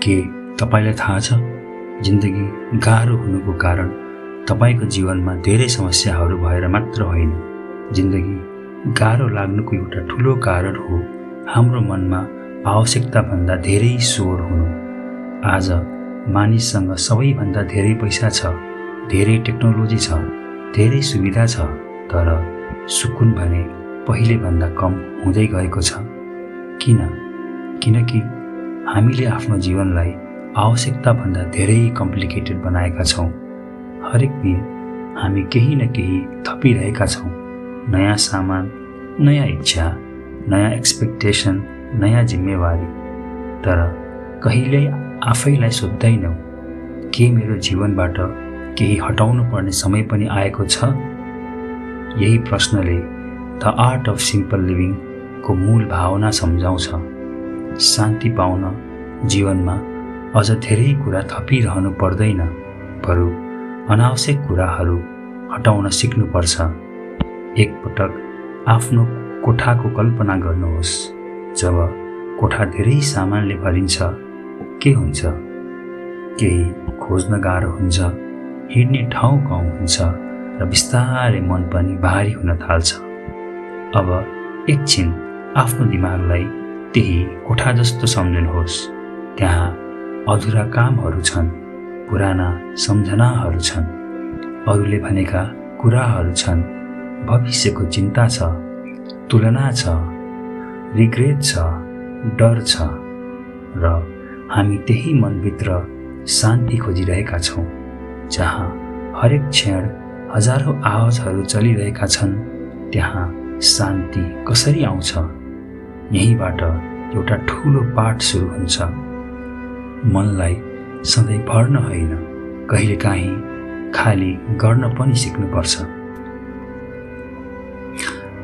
के तपाईलाई थाहा छ, जिन्दगी गाह्रो हुनुको कारण तपाईको जीवनमा धेरै समस्याहरू भएर मात्र होइन, जिन्दगी गाह्रो लाग्नुको एउटा ठुलो कारण हो हाम्रो मनमा आवश्यकताभन्दा धेरै स्वर हुनु। आज मानिससँग सबैभन्दा धेरै पैसा छ, धेरै टेक्नोलोजी छ, धेरै सुविधा छ, तर सुकुन भने पहिले भन्दा कम हुँदै गएको छ। किनकि हामीले आफ्नो जीवनलाई आवश्यकताभन्दा धेरै कम्प्लिकेटेड बनाएका छौँ। हरेक दिन हामी केही न केही थपिरहेका छौँ। नयाँ सामान, नयाँ इच्छा, नयाँ एक्सपेक्टेसन, नयाँ जिम्मेवारी। तर कहिल्यै आफैलाई सोध्दैनौँ, के मेरो जीवनबाट केही हटाउनु पर्ने समय पनि आएको छ? यही प्रश्नले the art of simple living को मूल भावना सम्झाउँछ। शान्ति पाउन जीवनमा अझ धेरै कुरा थपिरहनु पर्दैन, बरु अनावश्यक कुराहरू हटाउन सिक्नुपर्छ। एकपटक आफ्नो कोठाको कल्पना गर्नुहोस्। जब कोठा धेरै सामानले भरिन्छ, के हुन्छ? केही खोज्न गाह्रो हुन्छ, हिँड्ने ठाउँ कम हुन्छ र बिस्तारै मन पनि भारी हुन थाल्छ। अब एकछिन आफ्नो दिमागलाई त्यही कोठा जस्तो सम्झनुहोस्। त्यहाँ अधुरा कामहरू छन्, पुराना सम्झनाहरू छन्, अरूले भनेका कुराहरू छन्, भविष्यको चिन्ता छ, तुलना छ, रिग्रेट छ, डर छ, र हामी त्यही मनभित्र शान्ति खोजिरहेका छौँ, जहाँ हरेक क्षण हजारौँ आवाजहरू चलिरहेका छन्। त्यहाँ शान्ति कसरी आउँछ? यहीँबाट एउटा ठुलो पाठ सुरु हुन्छ। मनलाई सधैँ भर्न होइन, कहिलेकाहीँ खाली गर्न पनि सिक्नुपर्छ।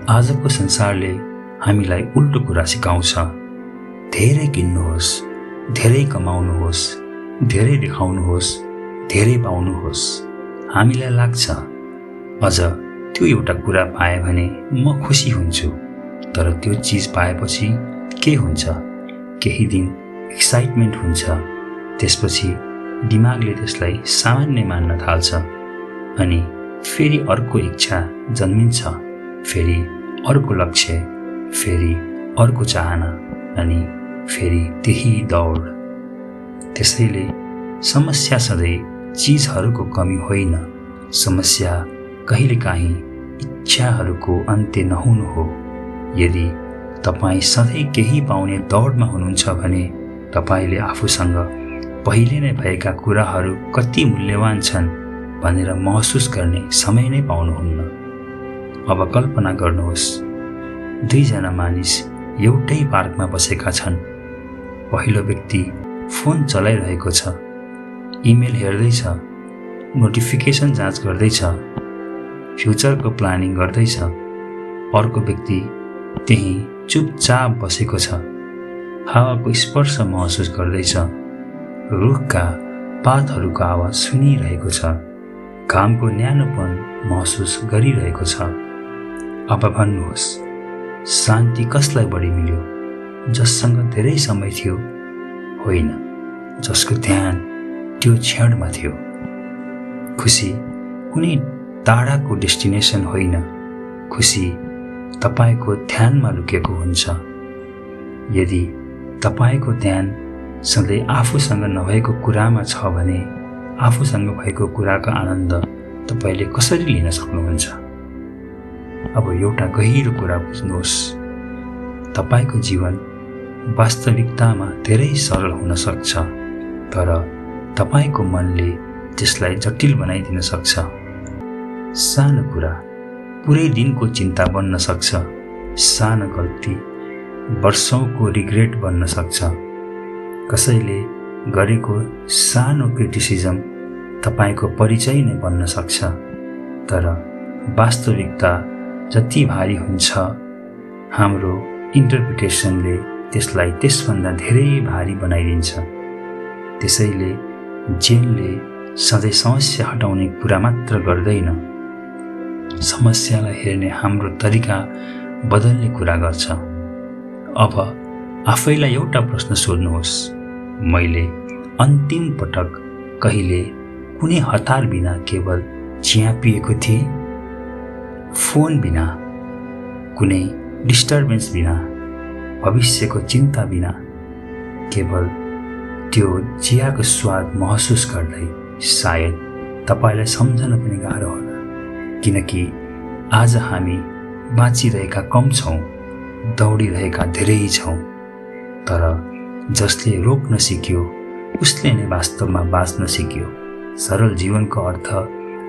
आजको संसारले हामीलाई उल्टो कुरा सिकाउँछ। धेरै किन्नुहोस्, धेरै कमाउनुहोस्, धेरै देखाउनुहोस्, धेरै पाउनुहोस्। हामीलाई लाग्छ अझ त्यो एउटा कुरा पाएँ भने म खुसी हुन्छु। तर त्यो चिज पाएपछि के हुन्छ? केही दिन एक्साइटमेन्ट हुन्छ, त्यसपछि दिमागले त्यसलाई सामान्य मान्न थाल्छ, अनि फेरि अर्को इच्छा जन्मिन्छ, फेरि अर्को लक्ष्य, फेरि अर्को चाहना, अनि फेरि त्यही दौड। त्यसैले समस्या सधैँ चिजहरूको कमी होइन, समस्या कहिलेकाहीँ इच्छाहरूको अन्त्य नहुनु हो। यदि तपाईँ सधैँ केही पाउने दौडमा हुनुहुन्छ भने तपाईँले आफूसँग पहिले नै भएका कुराहरू कति मूल्यवान छन् भनेर महसुस गर्ने समय नै पाउनुहुन्न। अब कल्पना गर्नुहोस्, दुईजना मानिस एउटै पार्कमा बसेका छन्। पहिलो व्यक्ति फोन चलाइरहेको छ, इमेल हेर्दैछ, नोटिफिकेसन जाँच गर्दैछ, फ्युचरको प्लानिङ गर्दैछ। अर्को व्यक्ति त्यही चुपचाप बसेको छ, हावाको स्पर्श महसुस गर्दैछ, रुखका पातहरूको आवाज सुनिरहेको छ, घामको न्यानोपन महसुस गरिरहेको छ। अब भन्नुहोस्, शान्ति कसलाई बढी मिल्यो? जससँग धेरै समय थियो? होइन, जसको ध्यान त्यो क्षणमा थियो। खुसी कुनै टाढाको डेस्टिनेसन होइन, खुसी तपाईको ध्यानमा लुकेको हुन्छ। यदि तपाईको ध्यान सधैँ आफूसँग नभएको कुरामा छ भने आफूसँग भएको कुराको आनन्द तपाईले कसरी लिन सक्नुहुन्छ? अब एउटा गहिरो कुरा बुझ्नुहोस्, तपाईको जीवन वास्तविकतामा धेरै सरल हुन सक्छ, तर तपाईको मनले त्यसलाई जटिल बनाइदिन सक्छ। सानो कुरा पुरै दिनको चिन्ता बन्न सक्छ, सानो गल्ती वर्षौंको रिग्रेट बन्न सक्छ। कसैले गरेको सानो क्रिटिसिजम तपाईको परिचय नै बन्न सक्छ, तर वास्तविकता जति भारी हुन्छ, हाम्रो इन्टरप्रिटेसनले त्यसलाई त्यसभन्दा धेरै भारी बनाइदिन्छ। त्यसैले जेनले सधैँ समस्या हटाउने कुरा मात्र गर्दैन, समस्यालाई हेर्ने हाम्रो तरिका बदल्ने कुरा गर्छ। अब आफैलाई एउटा प्रश्न सोध्नुहोस्, मैले अन्तिम पटक कहिले कुनै हतार बिना केवल चिया पिएको थिएँ? फोन बिना, कुनै डिस्टर्बेन्स बिना, भविष्यको चिन्ता बिना, केवल त्यो चियाको स्वाद महसुस गर्दै। सायद तपाईँलाई सम्झन पनि गाह्रो होला, किनकि आज हामी बाँचिरहेका कम छौँ, दौडिरहेका धेरै छौँ। तर जसले रोक्न सिक्यो उसले नै वास्तवमा बाँच्न सिक्यो। सरल जीवनको अर्थ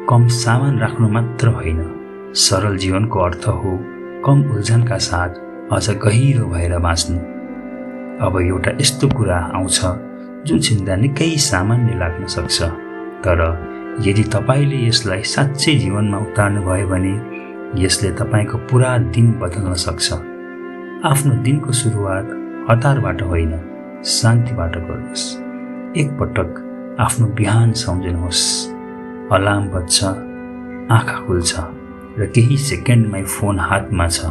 कम सामान राख्नु मात्र होइन, सरल जीवनको अर्थ हो कम उल्झनका साथ अझ गहिरो भएर बाँच्नु। अब एउटा यस्तो कुरा आउँछ जुन चिन्ता निकै सामान्य लाग्न सक्छ, तर यदि तपाईँले यसलाई साँच्चै जीवनमा उतार्नु भयो भने यसले तपाईँको पुरा दिन बदल्न सक्छ। आफ्नो दिनको सुरुवात हतारबाट होइन, शान्तिबाट गर्नुहोस्। एकपटक आफ्नो बिहान सम्झनुहोस्। अलार्म बज्छ, आँखा खुल्छ र केही सेकेन्डमै फोन हातमा छ।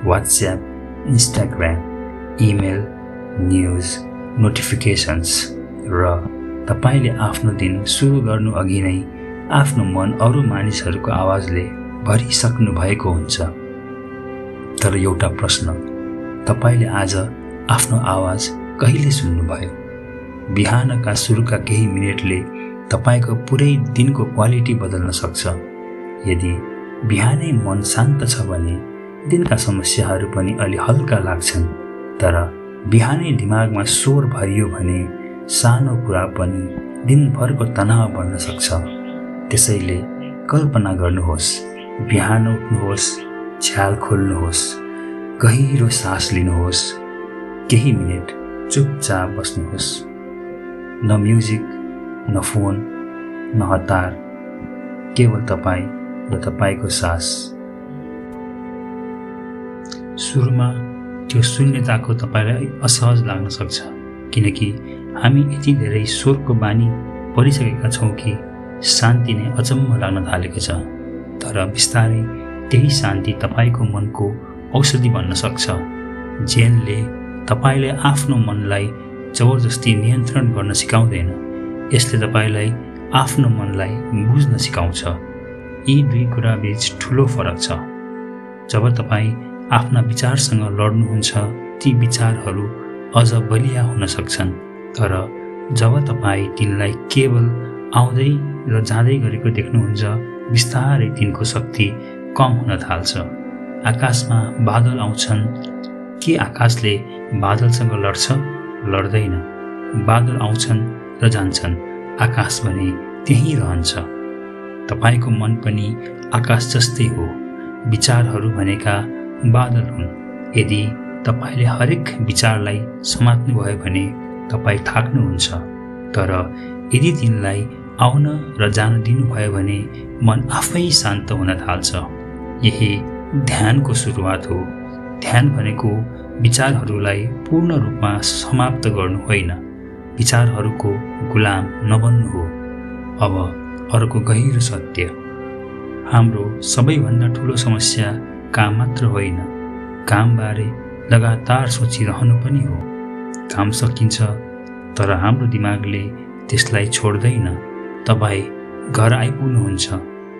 WhatsApp, Instagram, email, news, notifications र तपाईँले आफ्नो दिन सुरु गर्नु अघि नै आफ्नो मन अरू मानिसहरूको आवाजले भरिसक्नु भएको हुन्छ। तर एउटा प्रश्न, तपाईँले आज आफ्नो आवाज कहिले सुन्नुभयो? बिहानका सुरुका केही मिनेटले तपाईँको पुरै दिनको क्वालिटी बदल्न सक्छ। यदि बिहानै मन शान्त छ भने दिनका समस्याहरू पनि अलि हल्का लाग्छन्, तर बिहानै दिमागमा शोर भरियो भने सानो कुरा पनि दिनभरको तनाव बढ्न सक्छ। त्यसैले कल्पना गर्नुहोस्, बिहान उठ्नुहोस्, छ्याल खोल्नुहोस्, गहिरो सास लिनुहोस्, केही मिनेट चुपचाप बस्नुहोस्। न म्युजिक, न फोन, न हतार, केवल तपाईँ र तपाईँको सास। सुरुमा त्यो शून्यताको तपाईँलाई असहज लाग्न सक्छ, किनकि हामी यति धेरै स्वरको बानी परिसकेका छौँ कि शान्ति नै अचम्म लाग्न थालेको छ। तर बिस्तारै त्यही शान्ति तपाईँको मनको औषधि बन्न सक्छ। जेनले तपाईँले आफ्नो मनलाई जबरजस्ती नियन्त्रण गर्न सिकाउँदैन, यसले तपाईँलाई आफ्नो मनलाई बुझ्न सिकाउँछ। यी दुई कुरा बीच ठुलो फरक छ। जब तपाईँ आफ्ना विचारसँग लड्नुहुन्छ ती विचारहरू अझ बलिया हुन सक्छन्, तर जब तपाईँ तिनलाई केवल आउँदै र जाँदै गरेको देख्नुहुन्छ बिस्तारै तिनको शक्ति कम हुन थाल्छ। आकाशमा बादल आउँछन्, के आकाशले बादलसँग लड्छ? लड्दैन। बादल आउँछन् र जान्छन्, आकाश भने त्यहीँ रहन्छ। तपाईँको मन पनि आकाश जस्तै हो। विचारहरू भनेका बादल हुन्। यदि तपाईँले हरेक विचारलाई समात्नुभयो भने तपाईँ थाक्नुहुन्छ, तर यदि तिनलाई आउन र जान दिनुभयो भने मन आफै शान्त हुन थाल्छ। यही ध्यानको सुरुवात हो। ध्यान भनेको विचारहरूलाई पूर्ण रूपमा समाप्त गर्नु होइन, विचारहरूको गुलाम नबन्नु हो। अब अर्को गहिरो सत्य, हाम्रो सबैभन्दा ठुलो समस्या काम मात्र होइन, कामबारे लगातार सोचिरहनु पनि हो। काम सकिन्छ, तर हाम्रो दिमागले त्यसलाई छोड्दैन। तपाईँ घर आइपुग्नुहुन्छ,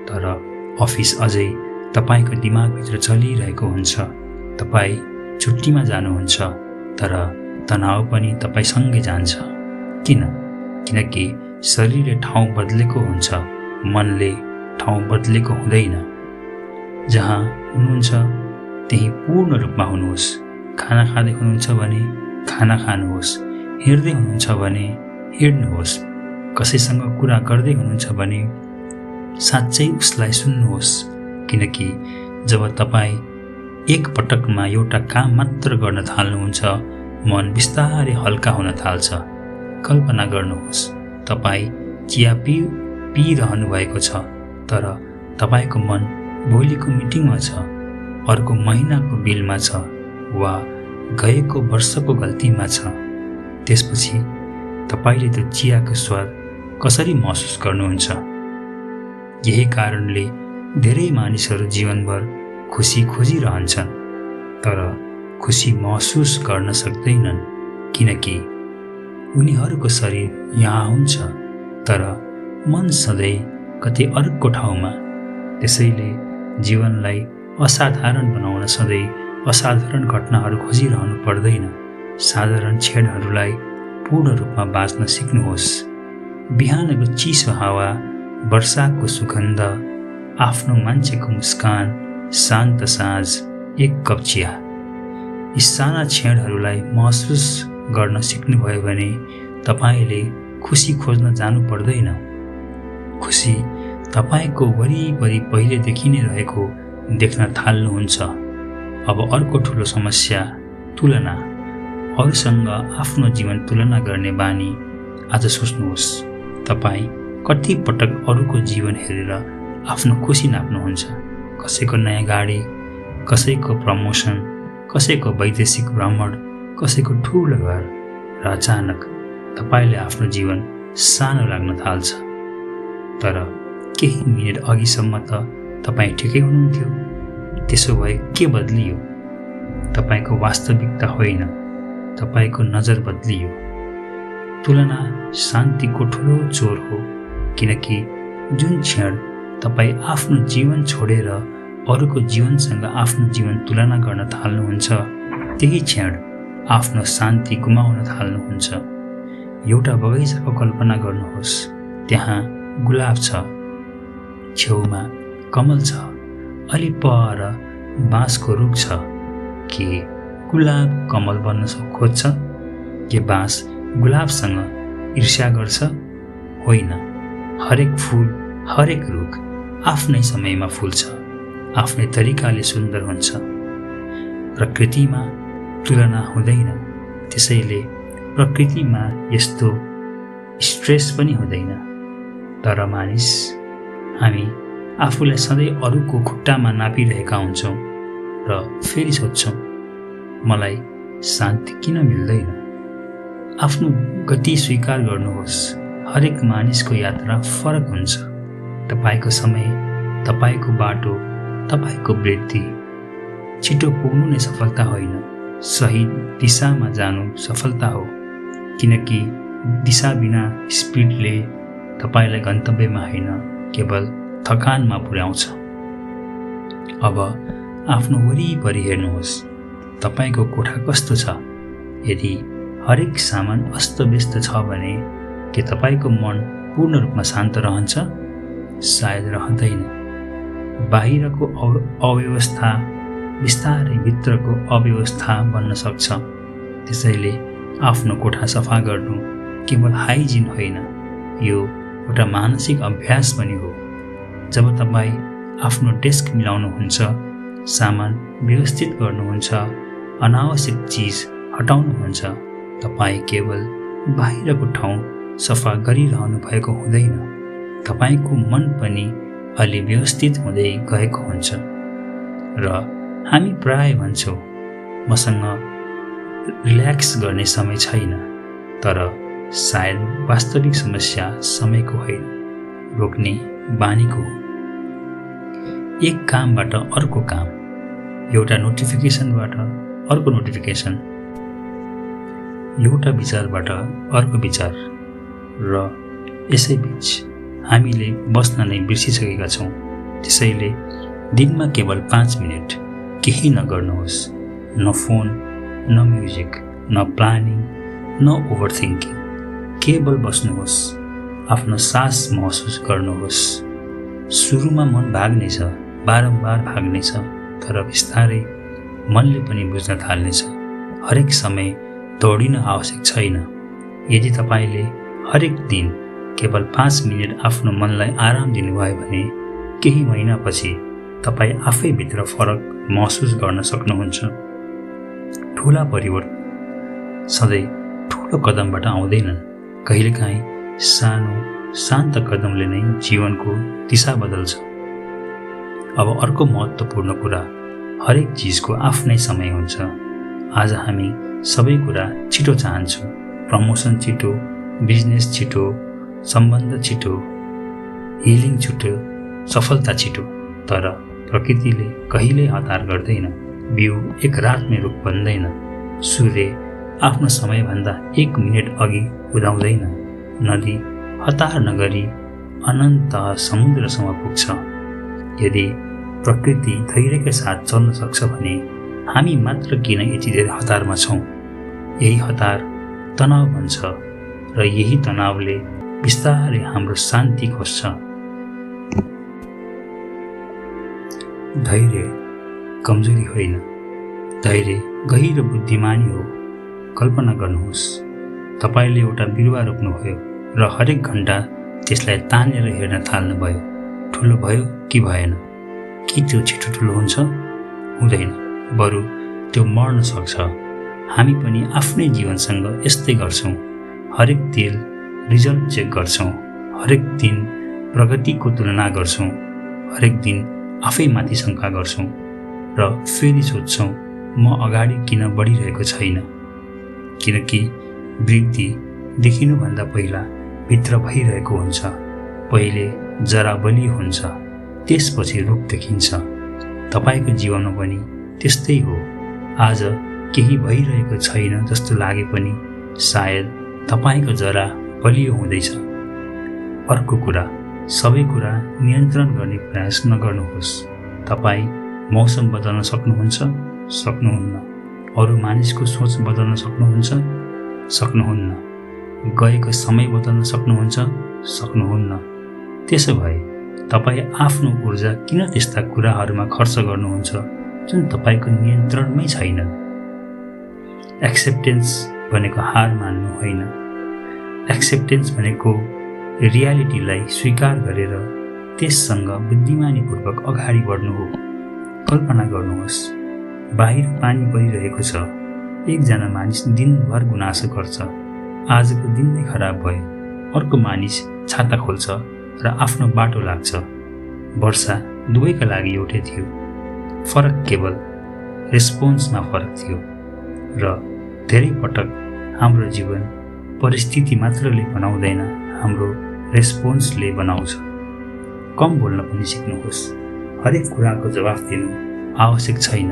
तर अफिस अझै तपाईँको दिमागभित्र चलिरहेको हुन्छ। तपाईँ छुट्टीमा जानुहुन्छ, तर तनाव पनि तपाईँसँगै जान्छ। किन? किनकि शरीरले ठाउँ बदलेको हुन्छ, मनले ठाउँ बदलेको हुँदैन। जहाँ हुनुहुन्छ त्यही पूर्ण रूपमा हुनुहोस्। खाना खाँदै हुनुहुन्छ भने खाना खानुहोस्, हिँड्दै हुनुहुन्छ भने हिँड्नुहोस्, कसैसँग कुरा गर्दै हुनुहुन्छ भने साँच्चै उसलाई सुन्नुहोस्। किनकि जब तपाईँ एक पटकमा एउटा काम मात्र गर्न थाल्नुहुन्छ, मन बिस्तारै हल्का हुन थाल्छ। कल्पना गर्नुहोस्, तपाईँ चिया पिइरहनु भएको छ, तर तपाईँको मन भोलिको मिटिङमा छ, अर्को महिनाको बिलमा छ, वा गएको वर्षको गल्तीमा छ। त्यसपछि तपाईँले त्यो चियाको स्वाद कसरी महसुस गर्नुहुन्छ? यही कारणले धेरै मानिसहरू जीवनभर खुसी खोजिरहन्छन्, तर खुसी महसुस गर्न सक्दैनन्, किनकि उनीहरूको शरीर यहाँ हुन्छ, तर मन सधैँ कतै अर्को ठाउँमा। त्यसैले जीवनलाई असाधारण बनाउन सधैँ असाधारण घटनाहरू खोजिरहनु पर्दैन। साधारण क्षणहरूलाई पूर्ण रूपमा बाँच्न सिक्नुहोस्। बिहानको चिसो हावा, वर्षाको सुगन्ध, आफ्नो मान्छेको मुस्कान, शान्त साँझ, एक कप चिया। यी साना क्षणहरूलाई महसुस गर्न सिक्नुभयो भने तपाईँले खुसी खोज्न जानु पर्दैन। खुसी तपाईँको वरिपरि पहिलेदेखि नै रहेको देख्न थाल्नुहुन्छ। अब अर्को ठुलो समस्या, तुलना। अरूसँग आफ्नो जीवन तुलना गर्ने बानी। आज सोच्नुहोस्, तपाईँ कति पटक अरूको जीवन हेरेर आफ्नो खुसी नाप्नुहुन्छ? कसैको नयाँ गाडी, कसैको प्रमोसन, कसैको वैदेशिक भ्रमण, कसैको ठुलो घर, र अचानक तपाईँले आफ्नो जीवन सानो लाग्न थाल्छ। तर केही मिनेट अघिसम्म त तपाईँ ठिकै हुनुहुन्थ्यो। त्यसो भए के बदलियो? तपाईँको वास्तविकता होइन, तपाईँको नजर बदलियो। तुलना शान्तिको ठुलो चोर हो, किनकि जुन क्षण तपाईँ आफ्नो जीवन छोडेर अरूको जीवनसँग आफ्नो जीवन तुलना गर्न थाल्नुहुन्छ, त्यही क्षण आफ्नो शान्ति गुमाउन थाल्नुहुन्छ। एउटा बगैँचाको कल्पना गर्नुहोस्। त्यहाँ गुलाब छ, छेउमा कमल छ, अलि पर बाँसको रुख छ। के गुलाब कमल बन्न खोज्छ? के बाँस गुलाबसँग ईर्ष्या गर्छ? होइन। हरेक फुल, हरेक रुख आफ्नै समयमा फुल्छ, आफ्नै तरिकाले सुन्दर हुन्छ। प्रकृतिमा तुलना हुँदैन, त्यसैले प्रकृतिमा यस्तो स्ट्रेस पनि हुँदैन। तर मानिस, हामी आफूलाई सधैँ अरूको खुट्टामा नापिरहेका हुन्छौँ र फेरि सोध्छौँ, मलाई शान्ति किन मिल्दैन? आफ्नो गति स्वीकार गर्नुहोस्। हरेक मानिसको यात्रा फरक हुन्छ। तपाईँको समय, तपाईँको बाटो, तपाईँको वृद्धि। छिटो पुग्नु नै सफलता होइन, सही दिशामा जानु सफलता हो। किनकि दिशा बिना स्पिडले तपाईँलाई गन्तव्यमा होइन, केवल थकानमा पुर्याउँछ। अब आफ्नो वरिपरि हेर्नुहोस्। तपाईँको कोठा कस्तो छ? यदि हरेक सामान अस्तव्यस्त छ भने के तपाईँको मन पूर्ण रूपमा शान्त रहन्छ? सायद रहँदैन। बाहिरको अव्यवस्था बिस्तारै भित्रको अव्यवस्था बन्न सक्छ। त्यसैले आफ्नो कोठा सफा गर्नु केवल हाइजिन होइन, यो एउटा मानसिक अभ्यास पनि हो। जब तपाईँ आफ्नो डेस्क मिलाउनुहुन्छ, सामान व्यवस्थित गर्नुहुन्छ, अनावश्यक चिज हटाउनुहुन्छ, तपाईँ केवल बाहिरको ठाउँ सफा गरिरहनु भएको हुँदैन, तपाईँको मन पनि अलि व्यवस्थित हुँदै गएको हुन्छ। र हामी प्राय भन्छौँ, मसँग रिल्याक्स गर्ने समय छैन। तर सायद वास्तविक समस्या समयको होइन, रोक्ने बानीको हो। एक कामबाट अर्को काम, एउटा नोटिफिकेसनबाट अर्को नोटिफिकेसन, एउटा विचारबाट अर्को विचार, र यसैबीच हामीले बस्न नै बिर्सिसकेका छौँ। त्यसैले दिनमा केवल 5 मिनट केही नगर्नुहोस्। न फोन, न म्युजिक, न प्लानिङ, न ओभर थिङ्किङ। केवल बस्नुहोस्, आफ्नो सास महसुस गर्नुहोस्। सुरुमा मन भाग्नेछ, बारम्बार भाग्नेछ, तर बिस्तारै मनले पनि बुझ्न थाल्नेछ हरेक समय दौडिन आवश्यक छैन। यदि तपाईँले हरेक दिन केवल 5 मिनट आफ्नो मनलाई आराम दिनुभयो भने केही महिनापछि तपाईँ आफैभित्र फरक महसुस गर्न सक्नुहुन्छ। ठुला परिवर्तन सधैँ ठुलो कदमबाट आउँदैनन्। कहिलेकाहीँ सानो शान्त कदमले नै जीवनको दिशा बदल्छ। अब अर्को महत्त्वपूर्ण कुरा, हरेक चिजको आफ्नै समय हुन्छ। आज हामी सबै कुरा छिटो चाहन्छौँ। प्रमोसन छिटो, बिजनेस छिटो, सम्बन्ध छिटो, हिलिङ छिटो, सफलता छिटो। तर प्रकृतिले कहिल्यै हतार गर्दैन। बिउ एक रातमै रुख बन्दैन। सूर्य आफ्नो समयभन्दा 1 मिनेट अघि उदाउँदैन। नदी हतार नगरी अनन्त समुद्रसम्म पुग्छ। यदि प्रकृति धैर्यका साथ चल्न सक्छ भने हामी मात्र किन यति धेरै हतारमा छौँ? यही हतार तनाव बन्छ र यही तनावले बिस्तारै हाम्रो शान्ति खोज्छ। धैर्य कमजोरी होइन, धैर्य गहिरो बुद्धिमानी हो। कल्पना गर्नुहोस्, तपाईँले एउटा बिरुवा रोप्नुभयो र हरेक घन्टा त्यसलाई तानेर हेर्न थाल्नुभयो। ठुलो भयो कि भएन? कि त्यो छिटो ठुलो हुन्छ? हुँदैन, बरु त्यो मर्न सक्छ। हामी पनि आफ्नै जीवनसँग यस्तै गर्छौँ। हरेक दिन रिजल्ट चेक गर्छौँ, हरेक दिन प्रगतिको तुलना गर्छौँ, हरेक दिन आफैमाथि शङ्का गर्छौँ र फेरि सोध्छौँ म अगाडि किन बढिरहेको छैन। किनकि वृद्धि देखिनुभन्दा पहिला भित्र भइरहेको हुन्छ। पहिले जरा बलियो हुन्छ, त्यसपछि रुख देखिन्छ। तपाईँको जीवनमा पनि त्यस्तै हो। आज केही भइरहेको छैन जस्तो लागे पनि सायद तपाईँको जरा बलियो हुँदैछ। अर्को कुरा, सबै कुरा नियन्त्रण गर्ने प्रयास नगर्नुहोस्। तपाईँ मौसम बदल्न सक्नुहुन्छ? सक्नुहुन्न। अरू मानिसको सोच बदल्न सक्नुहुन्छ? सक्नुहुन्न। गएको समय बदल्न सक्नुहुन्छ? सक्नुहुन्न। त्यसो भए तपाईँ आफ्नो ऊर्जा किन त्यस्ता कुराहरूमा खर्च गर्नुहुन्छ जुन तपाईँको नियन्त्रणमै छैन? एक्सेप्टेन्स भनेको हार मान्नु होइन। एक्सेप्टेन्स भनेको रियालिटीलाई स्वीकार गरेर त्यससँग बुद्धिमानीपूर्वक अगाडि बढ्नु हो। कल्पना गर्नुहोस्, बाहिर पानी परिरहेको छ। एकजना मानिस दिनभर गुनासो गर्छ, आजको दिन नै खराब भयो। अर्को मानिस छाता खोल्छ र आफ्नो बाटो लाग्छ। वर्षा दुवैका लागि एउटै थियो, फरक केवल रेस्पोन्समा फरक थियो। र धेरै पटक हाम्रो जीवन परिस्थिति मात्रले बनाउँदैन, हाम्रो रेस्पोन्सले बनाउँछ। कम बोल्न पनि सिक्नुहोस्। हरेक कुराको जवाफ दिनु आवश्यक छैन।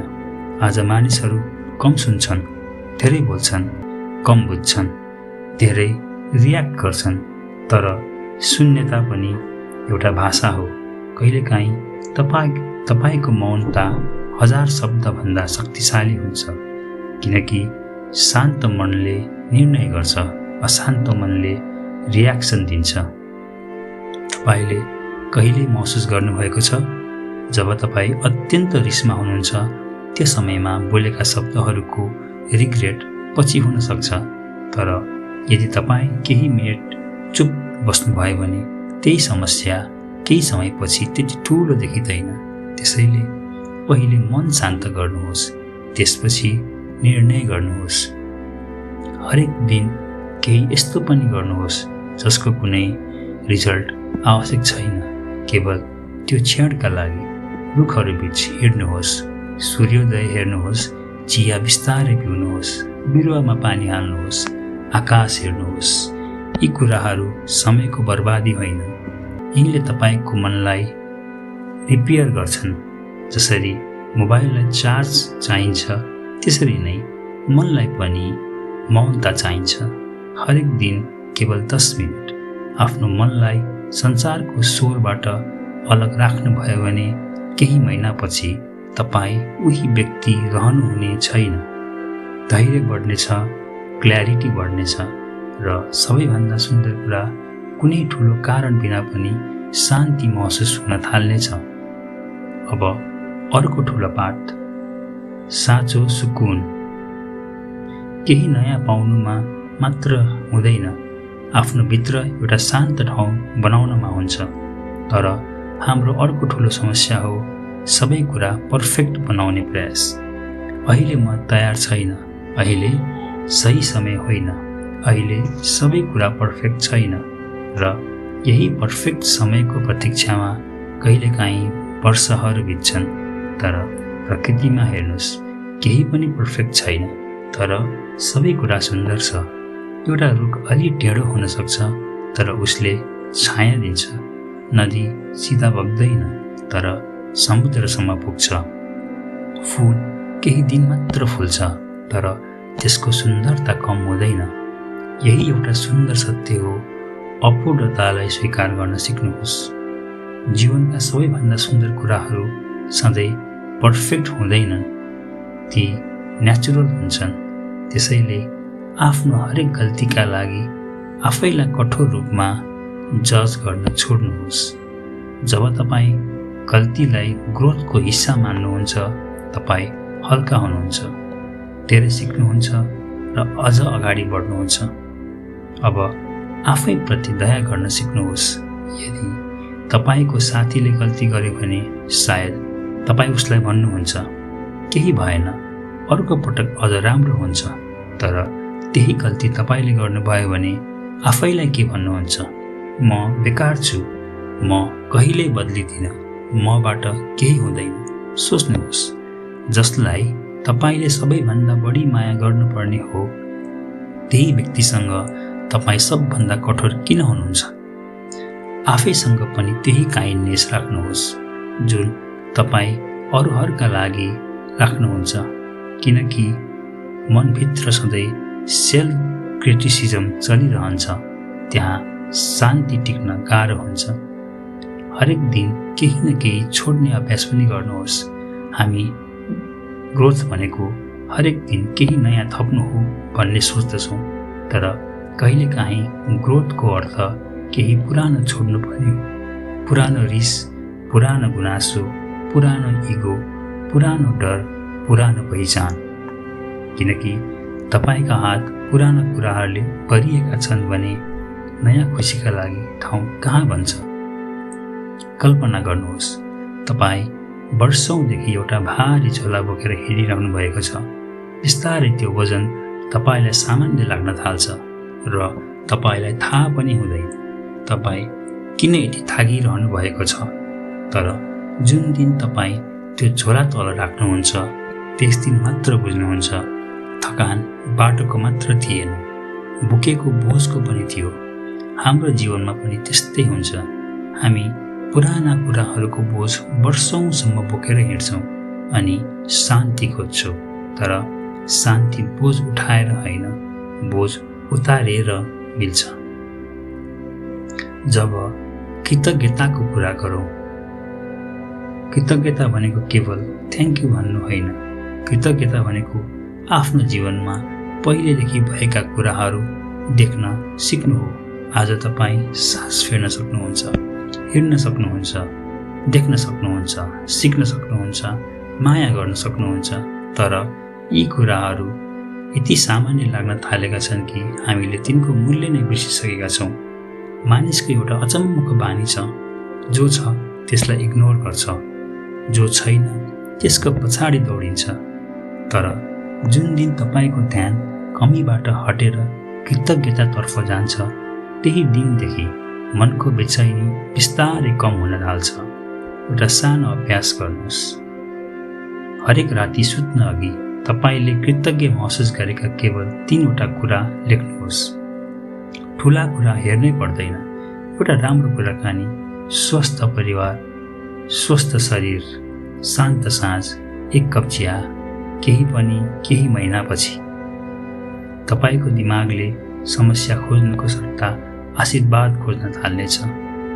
आज मानिसहरू कम सुन्छन्, धेरै बोल्छन्, कम बुझ्छन्, धेरै रियाक्ट गर्छन्। तर शून्यता पनि एउटा भाषा हो। कहिलेकाहीँ तपाईँको मौनता 1000 शब्दभन्दा शक्तिशाली हुन्छ। किनकि शान्त मनले निर्णय गर्छ, अशान्त मनले रियाक्सन दिन्छ। तपाईँले कहिले महसुस गर्नुभएको छ जब तपाईँ अत्यन्त रिसमा हुनुहुन्छ, त्यो समयमा बोलेका शब्दहरूको रिग्रेट पछि हुन सक्छ। तर यदि तपाईँ केही मिनट चुप बस्नुभयो भने त्यही समस्या केही समयपछि त्यति ठुलो देखिँदैन। त्यसैले पहिले मन शान्त गर्नुहोस्, त्यसपछि निर्णय गर्नुहोस्। हरेक दिन केही यस्तो पनि गर्नुहोस् जसको कुनै रिजल्ट आवश्यक छैन, केवल त्यो क्षणका लागि। रुखहरू बीच हिँड्नुहोस्, सूर्योदय हेर्नुहोस्, चिया बिस्तारै पिउनुहोस्, बिरुवामा पानी हाल्नुहोस्, आकाश हेर्नुहोस्। यी कुराहरू समयको बर्बादी होइन, यिनले तपाईँको मनलाई रिपेयर गर्छन्। जसरी मोबाइललाई चार्ज चाहिन्छ त्यसरी नै मनलाई पनि मौनता चाहिन्छ। हरेक दिन केवल 10 मिनट आफ्नो मनलाई संसारको स्वरबाट अलग राख्नुभयो भने केही महिनापछि तपाईँ उही व्यक्ति रहनुहुने छैन। धैर्य बढ्नेछ, क्ल्यारिटी बढ्नेछ र सबैभन्दा सुन्दर कुरा, कुनै ठुलो कारण बिना पनि शान्ति महसुस हुन थाल्नेछ। अब अर्को ठुलो पाठ, साँचो सुकुन। केही नयाँ पाउनुमा मात्र हुँदैन, आफ्नो भित्र एउटा शान्त ठाउँ बनाउनमा हुन्छ। तर हाम्रो अर्को ठुलो समस्या हो सबै कुरा पर्फेक्ट बनाउने प्रयास। अहिले म तयार छैन, अहिले सही समय होइन, अहिले सबै कुरा पर्फेक्ट छैन। र यही पर्फेक्ट समयको प्रतीक्षामा कहिलेकाहीँ वर्षहरू बित्छन्। तर प्रकृतिमा हेर्नुहोस्, केही पनि पर्फेक्ट छैन, तर सबै कुरा सुन्दर छ। एउटा रुख अलि टेढो हुन सक्छ, तर उसले छाया दिन्छ। नदी सिधा बग्दैन, तर समुद्रसम्म पुग्छ। फुल केही दिन मात्र फुल्छ, तर त्यसको सुन्दरता कम हुँदैन। यही एउटा सुन्दर सत्य हो। अपूर्णतालाई स्वीकार गर्न सिक्नुहोस्। जीवनका सबैभन्दा सुन्दर कुराहरू सधैँ पर्फेक्ट हुँदैनन्, ती नेचुरल हुन्छन्। त्यसैले आफ्नो हरेक गल्तीका लागि आफैलाई कठोर रूपमा जज गर्न छोड्नुहोस्। जब तपाईँ गल्तीलाई ग्रोथको हिस्सा मान्नुहुन्छ, तपाईँ हल्का हुनुहुन्छ, धेरै सिक्नुहुन्छ र अझ अगाडि बढ्नुहुन्छ। अब आफैप्रति दया गर्न सिक्नुहोस्। यदि तपाईँको साथीले गल्ती गर्यो भने सायद तपाईँ उसलाई भन्नुहुन्छ, केही भएन, अर्को पटक अझ राम्रो हुन्छ। तर त्यही गल्ती तपाईँले गर्नुभयो भने आफैलाई के भन्नुहुन्छ? म बेकार छु, म कहिल्यै बदलिदिनँ, मबाट केही हुँदैन। सोच्नुहोस्, जसलाई तपाईँले सबैभन्दा बढी माया गर्नुपर्ने हो, त्यही व्यक्तिसँग तपाईँ सबभन्दा कठोर किन हुनुहुन्छ? आफैसँग पनि त्यही काइन्डनेस राख्नुहोस् जुन तपाईँ अरूहरूका लागि राख्नुहुन्छ, किनकि मनभित्र सधैँ सेल्फ क्रिटिसिजम चलिरहन्छ। त्यहाँ शान्ति टिक्न गाह्रो हुन्छ। हरेक दिन केही न केही छोड्ने अभ्यास पनि गर्नुहोस्। हामी ग्रोथ भनेको हरेक दिन केही नयाँ थप्नु हो भन्ने सोच्दछौँ, तर कहिलेकाहीँ ग्रोथको अर्थ केही पुरानो छोड्नु पर्ने हो। पुरानो रिस, पुरानो गुनासो, पुरानो इगो, पुरानो डर, पुरानो पहिचान। किनकि तपाईँका हात पुराना कुराहरूले भरिएका छन् भने नयाँ खुसीका लागि ठाउँ कहाँ बन्छ? कल्पना गर्नुहोस्, तपाईँ वर्षौँदेखि एउटा भारी झोला बोकेर हिँडिरहनु भएको छ। बिस्तारै त्यो वजन तपाईँलाई सामान्य लाग्न थाल्छ र तपाईँलाई थाहा पनि हुँदैन तपाईँ किन यति थाकिरहनु भएको छ। तर जुन दिन तपाईँ त्यो झोला तल राख्नुहुन्छ, त्यस दिन मात्र बुझ्नुहुन्छ थकान बाटोको मात्र थिएन, बोकेको बोझको पनि थियो। हाम्रो जीवनमा पनि त्यस्तै हुन्छ। हामी पुराना कुराहरूको बोझ वर्षौँसम्म बोकेर हिँड्छौँ अनि शान्ति खोज्छौँ। तर शान्ति बोझ उठाएर होइन, बोझ उतारेर मिल्छ। जब कृतज्ञताको कुरा गरौँ, कृतज्ञता भनेको केवल थ्याङ्क यू भन्नु होइन। कृतज्ञता भनेको आफ्नो जीवनमा पहिलेदेखि भएका कुराहरू देख्न सिक्नु हो। आज तपाईँ सास फेर्न सक्नुहुन्छ, हिँड्न सक्नुहुन्छ, देख्न सक्नुहुन्छ, सिक्न सक्नुहुन्छ, माया गर्न सक्नुहुन्छ। तर यी कुराहरू यति सामान्य लाग्न थालेका छन् कि हामीले तिनको मूल्य नै बिर्सिसकेका छौँ। मानिसको एउटा अचम्मको बानी छ, जो छ त्यसलाई इग्नोर गर्छ, जो छैन त्यसको पछाडि दौडिन्छ। तर जुन दिन तपाईँको ध्यान कमीबाट हटेर कृतज्ञतातर्फ जान्छ, त्यही दिनदेखि मनको बेचैनी बिस्तारै कम हुन थाल्छ। एउटा सानो अभ्यास गर्नुहोस्। हरेक राति सुत्न अघि तपाईँले कृतज्ञ महसुस गरेका केवल 3वटा कुरा लेख्नुहोस्। ठुला कुरा हेर्नै पर्दैन। एउटा राम्रो कुराकानी, स्वस्थ परिवार, स्वस्थ शरीर, शान्त साँझ, एक कप चिया, केही महिनापछि। तपाईँको दिमागले समस्या खोज्नुको सट्टा आशीर्वाद खोज्न थाल्नेछ,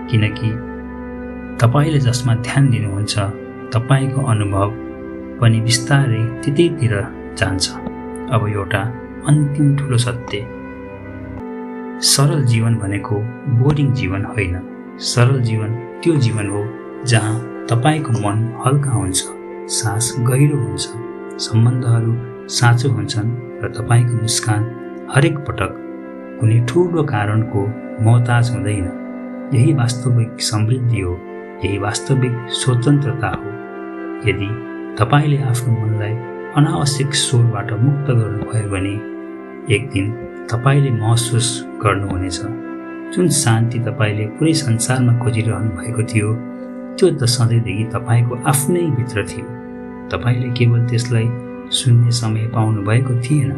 किनकि तपाईँले जसमा ध्यान दिनुहुन्छ तपाईँको अनुभव पनि बिस्तारै त्यतैतिर जान्छ। अब एउटा अन्तिम ठुलो सत्य, सरल जीवन भनेको बोरिङ जीवन होइन। सरल जीवन त्यो जीवन हो जहाँ तपाईँको मन हल्का हुन्छ, सास गहिरो हुन्छ, सम्बन्धहरू साँचो हुन्छन् र तपाईँको मुस्कान हरेक पटक कुनै ठुलो कारणको मोहताज हुँदैन। यही वास्तविक समृद्धि हो, यही वास्तविक स्वतन्त्रता हो। यदि तपाईँले आफ्नो मनलाई अनावश्यक स्वरबाट मुक्त गर्नुभयो भने एक दिन तपाईँले महसुस गर्नुहुनेछ जुन शान्ति तपाईँले पुरै संसारमा खोजिरहनु भएको थियो, त्यो त सधैँदेखि तपाईँको आफ्नै भित्र थियो। तपाईँले केवल त्यसलाई सुन्ने समय पाउनु भएको थिएन।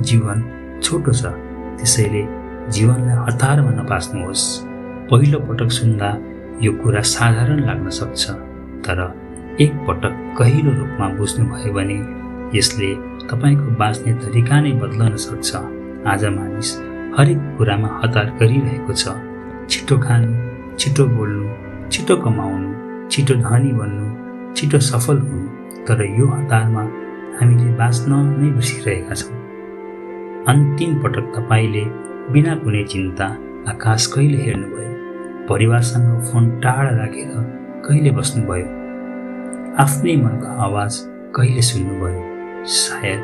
जीवन छोटो छ, त्यसैले जीवनलाई हतारमा नपास्नुहोस्। पहिलो पटक सुन्दा यो कुरा साधारण लाग्न सक्छ, तर एक पटक गहिरो रूपमा बुझ्नुभयो भने यसले तपाईँको बाँच्ने तरिका नै बदलन सक्छ। आज मानिस हरेक कुरामा हतार गरिरहेको छ। छिटो खानु, छिटो बोल्नु, छिटो कमाउनु, छिटो धनी बन्नु, छिटो सफल हुनु। तर यो हतारमा हामीले बाँच्न नै बिर्सिरहेका छौँ। अन्तिम पटक तपाईँले बिना कुनै चिन्ता आकाश कहिले हेर्नुभयो? परिवारसँग फोन टाढा राखेर कहिले बस्नुभयो? आफ्नै मनको आवाज कहिले सुन्नुभयो? सायद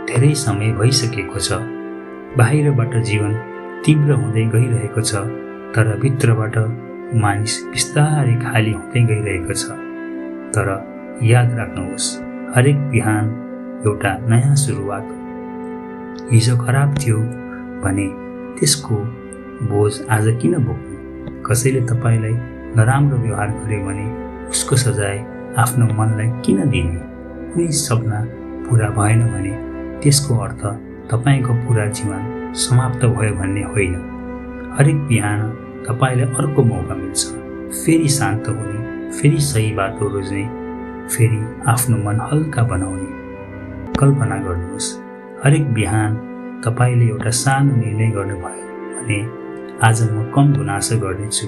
धेरै समय भइसकेको छ। बाहिरबाट जीवन तीव्र हुँदै गइरहेको छ, तर भित्रबाट मानिस बिस्तारै खाली हुँदै गइरहेको छ। तर याद राख्नुहोस्, हरेक बिहान एउटा नयाँ सुरुवात हो। हिजो खराब थियो भने त्यसको बोझ आज किन बोक्नु? कसैले तपाईँलाई नराम्रो व्यवहार गर्यो भने उसको सजाय आफ्नो मनलाई किन दिने? कुनै सपना पुरा भएन भने त्यसको अर्थ तपाईँको पुरा जीवन समाप्त भयो भन्ने होइन। हरेक बिहान तपाईँलाई अर्को मौका मिल्छ, फेरि शान्त हुने, फेरि सही बाटो रोज्ने, फेरि आफ्नो मन हल्का बनाउने। कल्पना गर्नुहोस्, हरेक बिहान तपाईँले एउटा सानो निर्णय गर्नुभयो भने आज म कम गुनासो गर्नेछु,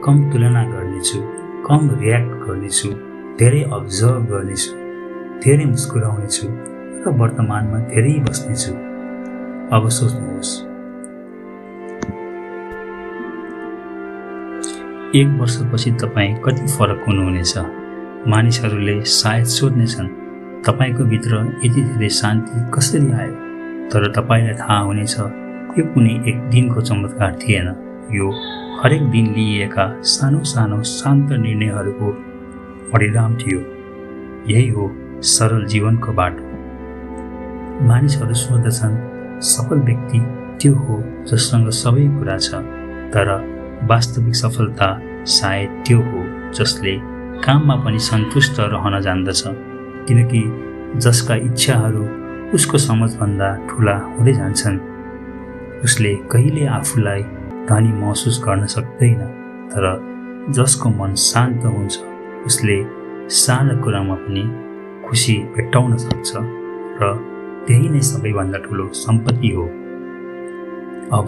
कम तुलना गर्नेछु, कम रियाक्ट गर्नेछु, धेरै अब्जर्भ गर्नेछु, धेरै मुस्कुराउनेछु र वर्तमानमा धेरै बस्नेछु। अब सोच्नुहोस्, 1 वर्षपछि तपाईँ कति फरक हुनुहुनेछ? मानिसहरूले सायद सोध्नेछन्, तपाईँको भित्र यति धेरै शान्ति कसरी आयो? तर तपाईँलाई थाहा हुनेछ, यो कुनै एक दिनको चमत्कार थिएन। यो हरेक दिन लिइएका सानो सानो शान्त निर्णयहरूको परिणाम थियो। यही हो सरल जीवनको बाटो। मानिसहरू सोच्दछन्, सफल व्यक्ति त्यो हो जससँग सबै कुरा छ। तर वास्तविक सफलता सायद त्यो हो जसले काममा पनि सन्तुष्ट रहन जान्दछ। किनकि जसका इच्छाहरू उसको समझभन्दा ठुला हुँदै जान्छन्, उसले कहिले आफूलाई धनी महसुस गर्न सक्दैन। तर जसको मन शान्त हुन्छ, उसले सानो कुरामा पनि खुसी भेट्टाउन सक्छ र त्यही नै सबैभन्दा ठुलो सम्पत्ति हो। अब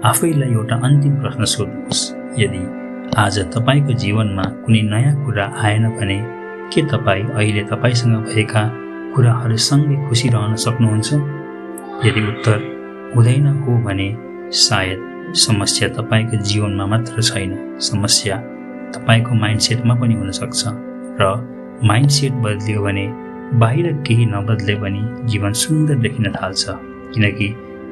आफैलाई एउटा अन्तिम प्रश्न सोध्नुहोस्, यदि आज तपाईँको जीवनमा कुनै नयाँ कुरा आएन भने के तपाईँ अहिले तपाईँसँग भएका कुराहरूसँगै खुसी रहन सक्नुहुन्छ? यदि उत्तर हुँदैन हो भने सायद समस्या तपाईँको जीवनमा मात्र छैन, समस्या तपाईँको माइन्डसेटमा पनि हुनसक्छ। र माइन्डसेट बदलियो भने बाहिर केही नबदले पनि जीवन सुन्दर देखिन थाल्छ। किनकि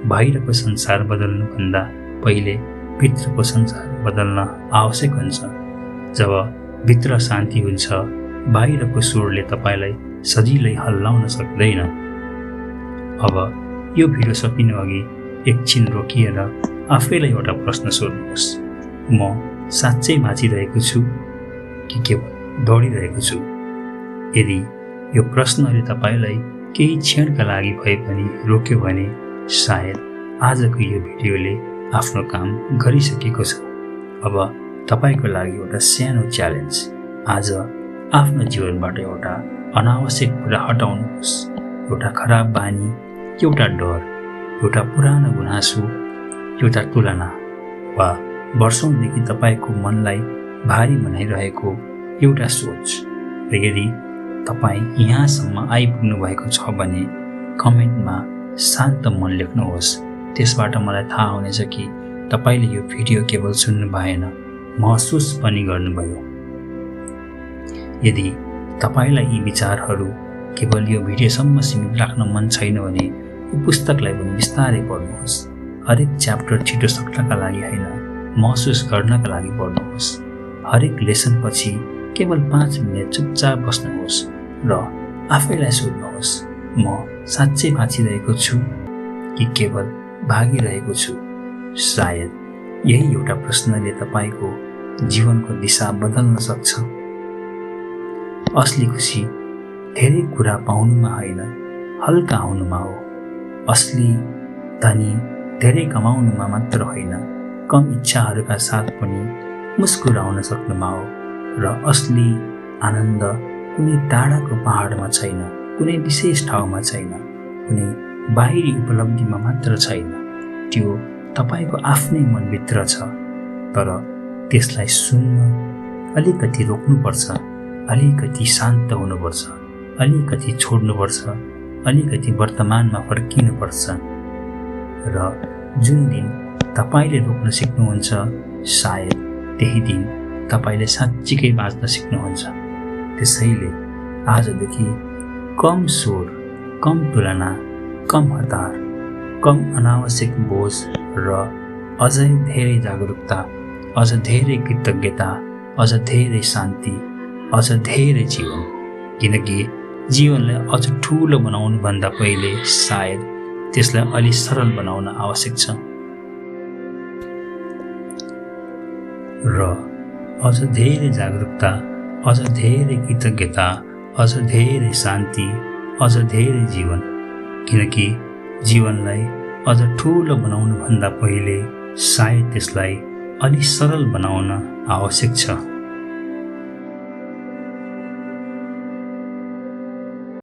बाहिरको संसार बदल्नुभन्दा पहिले भित्रको संसार बदल्न आवश्यक हुन्छ। जब भित्र शान्ति हुन्छ, बाहिरको स्वरले तपाईँलाई सजिलै हल्लाउन सक्दैन। अब यो भिडियो सकिनु अघि एकछिन रोकिएर आफैलाई एउटा प्रश्न सोध्नुहोस्, म साँच्चै बाँचिरहेको छु कि केवल दौडिरहेको छु? यदि यो प्रश्नले तपाईँलाई केही क्षणका लागि भए पनि रोक्यो भने सायद आजको यो भिडियोले आफ्नो काम गरिसकेको छ। अब तपाईँको लागि एउटा सानो च्यालेन्ज, आज आफ्नो जीवनबाट एउटा अनावश्यक कुरा हटाउनुहोस्। एउटा खराब बानी, एउटा डर, एउटा पुरानो गुनासो, एउटा तुलना वा वर्षौँदेखि तपाईँको मनलाई भारी बनाइरहेको एउटा सोच। र यदि तपाईँ यहाँसम्म आइपुग्नु भएको छ भने कमेन्टमा शान्त मन लेख्नुहोस्। त्यसबाट मलाई थाहा हुनेछ कि तपाईँले यो भिडियो केवल सुन्नु भएन, महसुस पनि गर्नुभयो। यदि तपाईँलाई यी विचारहरू केवल यो भिडियोसम्म सीमित राख्न मन छैन भने यो पुस्तकलाई पनि बिस्तारै पढ्नुहोस्। हरेक च्याप्टर छिटो सक्नका लागि होइन, महसुस गर्नका लागि पढ्नुहोस्। हरेक लेसनपछि केवल 5 मिनट चुपचाप बस्नुहोस् र आफैलाई सोध्नुहोस्, म साँच्चै बाँचिरहेको छु कि केवल भागिरहेको छु? सायद यही एउटा प्रश्नले तपाईँको जीवनको दिशा बदल्न सक्छ। असली खुसी धेरै कुरा पाउनुमा होइन, हल्का हुनुमा हो। असली धनी धेरै कमाउनुमा मात्र होइन, कम इच्छाहरूका साथ पनि मुस्कुराउन सक्नुमा हो। र असली आनन्द कुनै टाढाको पहाडमा छैन, कुनै विशेष ठाउँमा छैन, कुनै बाहिरी उपलब्धिमा मात्र छैन, त्यो तपाईँको आफ्नै मनभित्र छ। तर त्यसलाई सुन्न अलिकति रोक्नुपर्छ, अलिकति शान्त हुनुपर्छ, अलिकति छोड्नुपर्छ, अलिकति वर्तमानमा फर्किनुपर्छ। र जुन दिन तपाईँले रोक्न सिक्नुहुन्छ, सायद त्यही दिन तपाईँले साँच्चीकै बाँच्न सिक्नुहुन्छ। त्यसैले आजदेखि कम स्वर, कम तुलना, कम हतार, कम अनावश्यक बोझ र अझै धेरै जागरुकता, अझ धेरै कृतज्ञता, अझ धेरै शान्ति, अझ धेरै जीवन। किनकि जीवनलाई अझ ठुलो बनाउनुभन्दा पहिले सायद त्यसलाई अलि सरल बनाउन आवश्यक छ। र अझ धेरै जागरुकता, अझ धेरै कृतज्ञता, अझ धेरै शान्ति, अझ धेरै जीवन। किनकि जीवनलाई अझ ठुलो बनाउनुभन्दा पहिले सायद त्यसलाई अलि सरल बनाउन आवश्यक छ।